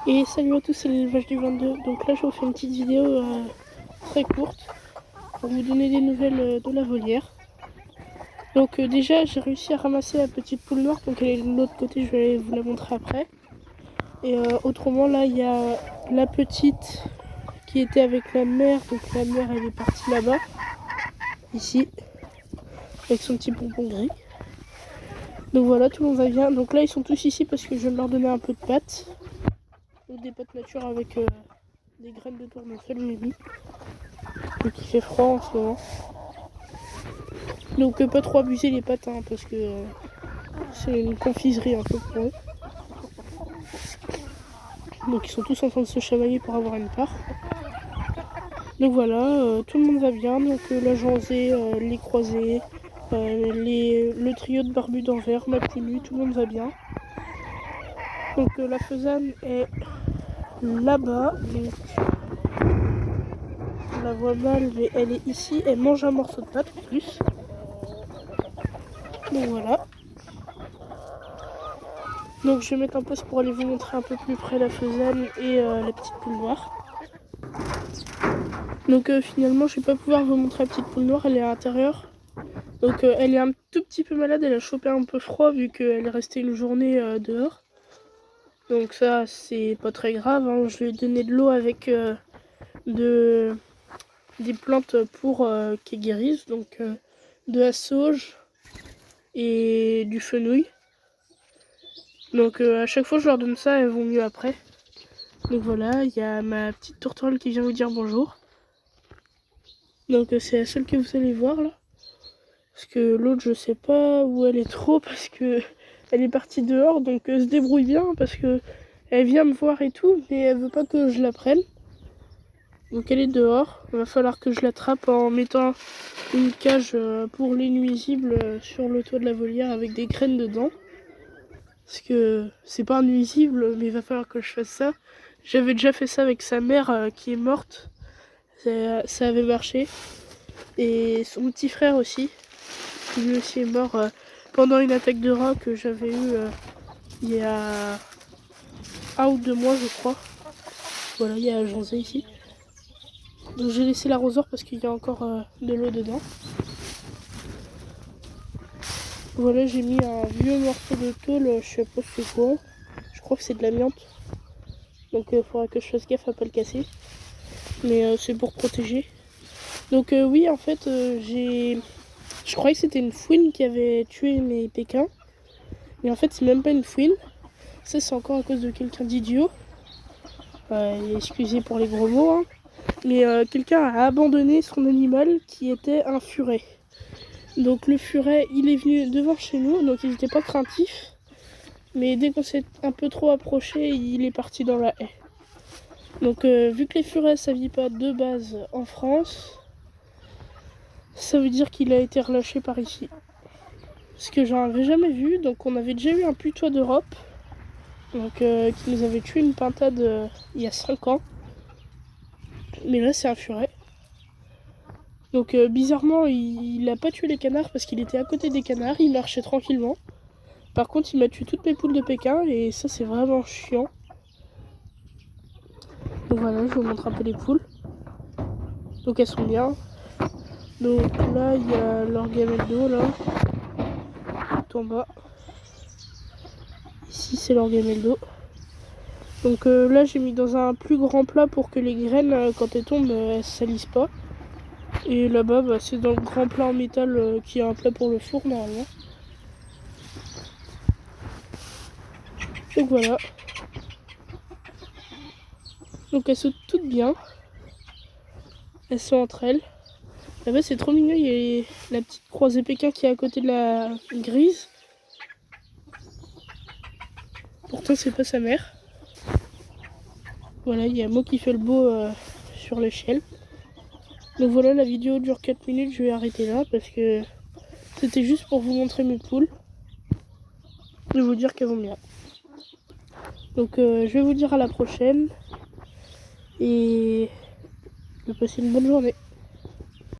Et salut à tous, c'est l'élevage du 22. Donc là je vous fais une petite vidéo très courte pour vous donner des nouvelles de la volière. Donc déjà j'ai réussi à ramasser la petite poule noire, donc elle est de l'autre côté, je vais vous la montrer après. Et autrement là il y a la petite qui était avec la mère, donc la mère elle est partie là-bas, ici, avec son petit pompon gris. Donc voilà, tout le monde va bien. Donc là ils sont tous ici parce que je viens de leur donner un peu de pâtes. Ou des pâtes nature avec des graines de tournesol mis. Donc il fait froid en ce moment. Donc pas trop abuser les pâtes hein, parce que c'est une confiserie un peu pour eux. Donc ils sont tous en train de se chamailler pour avoir une part. Donc voilà, tout le monde va bien. Donc la Janzée, les croisés, le trio de barbus d'Anvers, ma Poulu, tout le monde va bien. Donc la faisane est là-bas. Donc on la voit mal, mais elle est ici. Elle mange un morceau de pâte en plus. Donc voilà. Donc je vais mettre un poste pour aller vous montrer un peu plus près la faisane et la petite poule noire. Donc finalement je vais pas pouvoir vous montrer la petite poule noire, elle est à l'intérieur. Donc elle est un tout petit peu malade, elle a chopé un peu froid vu qu'elle est restée une journée dehors. Donc ça c'est pas très grave, hein. Je lui ai donné de l'eau avec des plantes pour qu'elle guérisse. Donc de la sauge et du fenouil. Donc à chaque fois que je leur donne ça, elles vont mieux après. Donc voilà, il y a ma petite tourterelle qui vient vous dire bonjour. Donc c'est la seule que vous allez voir là. Parce que l'autre je sais pas où elle est trop parce que elle est partie dehors, donc elle se débrouille bien parce que elle vient me voir et tout, mais elle veut pas que je la prenne. Donc elle est dehors, il va falloir que je l'attrape en mettant une cage pour les nuisibles sur le toit de la volière avec des graines dedans. Parce que c'est pas un nuisible, mais il va falloir que je fasse ça. J'avais déjà fait ça avec sa mère qui est morte. Ça avait marché. Et son petit frère aussi. Qui lui aussi est mort pendant une attaque de rat que j'avais eue il y a 1 ou 2 mois je crois. Voilà, il y a Janzé ici. Donc j'ai laissé l'arrosoir parce qu'il y a encore de l'eau dedans. Voilà, j'ai mis un vieux morceau de tôle, je sais pas c'est quoi. Je crois que c'est de l'amiante. Donc il faudra que je fasse gaffe à pas le casser. Mais c'est pour protéger. Donc oui, en fait, je croyais que c'était une fouine qui avait tué mes pékins. Mais en fait, c'est même pas une fouine. Ça, c'est encore à cause de quelqu'un d'idiot. Excusez pour les gros mots. Hein. Mais quelqu'un a abandonné son animal qui était un furet. Donc le furet, il est venu devant chez nous. Donc il n'était pas craintif. Mais dès qu'on s'est un peu trop approché, il est parti dans la haie. Donc vu que les furets ça vit pas de base en France, ça veut dire qu'il a été relâché par ici. Ce que j'en avais jamais vu, donc on avait déjà eu un putois d'Europe, donc qui nous avait tué une pintade il y a 5 ans. Mais là c'est un furet. Donc bizarrement il a pas tué les canards parce qu'il était à côté des canards, il marchait tranquillement. Par contre il m'a tué toutes mes poules de Pékin et ça c'est vraiment chiant. Donc voilà, je vous montre un peu les poules. Donc elles sont bien. Donc là il y a leur gamelle d'eau là. Tout en bas. Ici c'est leur gamelle d'eau. Donc là j'ai mis dans un plus grand plat pour que les graines quand elles tombent elles salissent pas. Et là-bas bah, c'est dans le grand plat en métal qui est un plat pour le four normalement. Donc voilà. Donc elles sautent toutes bien. Elles sont entre elles. Là-bas c'est trop mignon, il y a la petite croisée Pékin qui est à côté de la grise. Pourtant c'est pas sa mère. Voilà, il y a Mo qui fait le beau sur l'échelle. Donc voilà, la vidéo dure 4 minutes, je vais arrêter là parce que c'était juste pour vous montrer mes poules. Et vous dire qu'elles vont bien. Donc je vais vous dire à la prochaine. Et de passer une bonne journée.